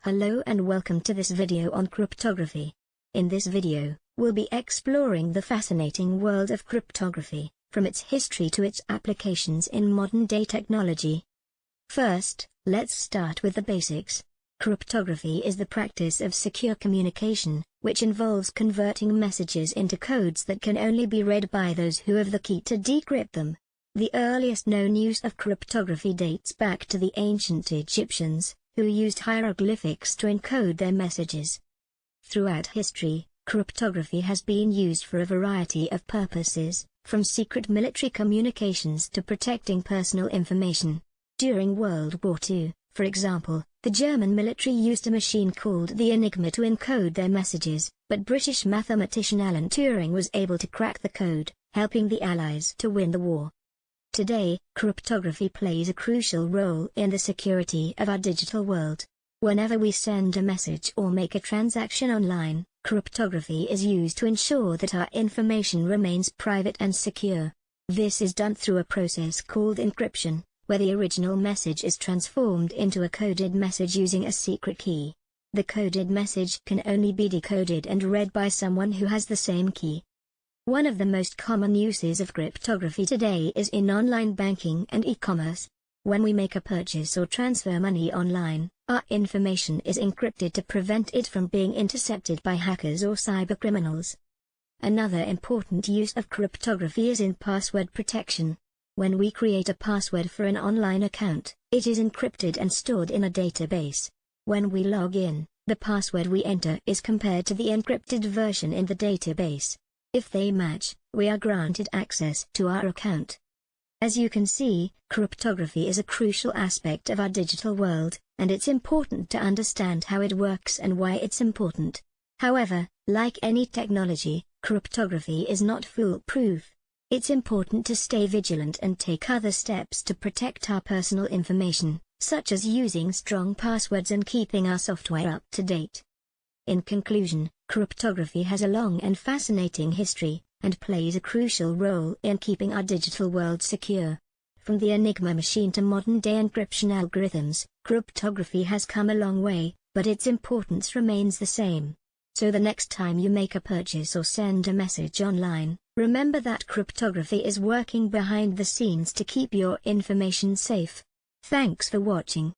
Hello and welcome to this video on cryptography. In this video, we'll be exploring the fascinating world of cryptography, from its history to its applications in modern-day technology. First, let's start with the basics. Cryptography is the practice of secure communication, which involves converting messages into codes that can only be read by those who have the key to decrypt them. The earliest known use of cryptography dates back to the ancient Egyptians, who used hieroglyphics to encode their messages. Throughout history, cryptography has been used for a variety of purposes, from secret military communications to protecting personal information. During World War II, for example, the German military used a machine called the Enigma to encode their messages, but British mathematician Alan Turing was able to crack the code, helping the Allies to win the war. Today, cryptography plays a crucial role in the security of our digital world. Whenever we send a message or make a transaction online, cryptography is used to ensure that our information remains private and secure. This is done through a process called encryption, where the original message is transformed into a coded message using a secret key. The coded message can only be decoded and read by someone who has the same key. One of the most common uses of cryptography today is in online banking and e-commerce. When we make a purchase or transfer money online, our information is encrypted to prevent it from being intercepted by hackers or cybercriminals. Another important use of cryptography is in password protection. When we create a password for an online account, it is encrypted and stored in a database. When we log in, the password we enter is compared to the encrypted version in the database. If they match, we are granted access to our account. As you can see, cryptography is a crucial aspect of our digital world, and it's important to understand how it works and why it's important. However, like any technology, cryptography is not foolproof. It's important to stay vigilant and take other steps to protect our personal information, such as using strong passwords and keeping our software up to date. In conclusion, cryptography has a long and fascinating history, and plays a crucial role in keeping our digital world secure. From the Enigma machine to modern-day encryption algorithms, cryptography has come a long way, but its importance remains the same. So the next time you make a purchase or send a message online, remember that cryptography is working behind the scenes to keep your information safe. Thanks for watching.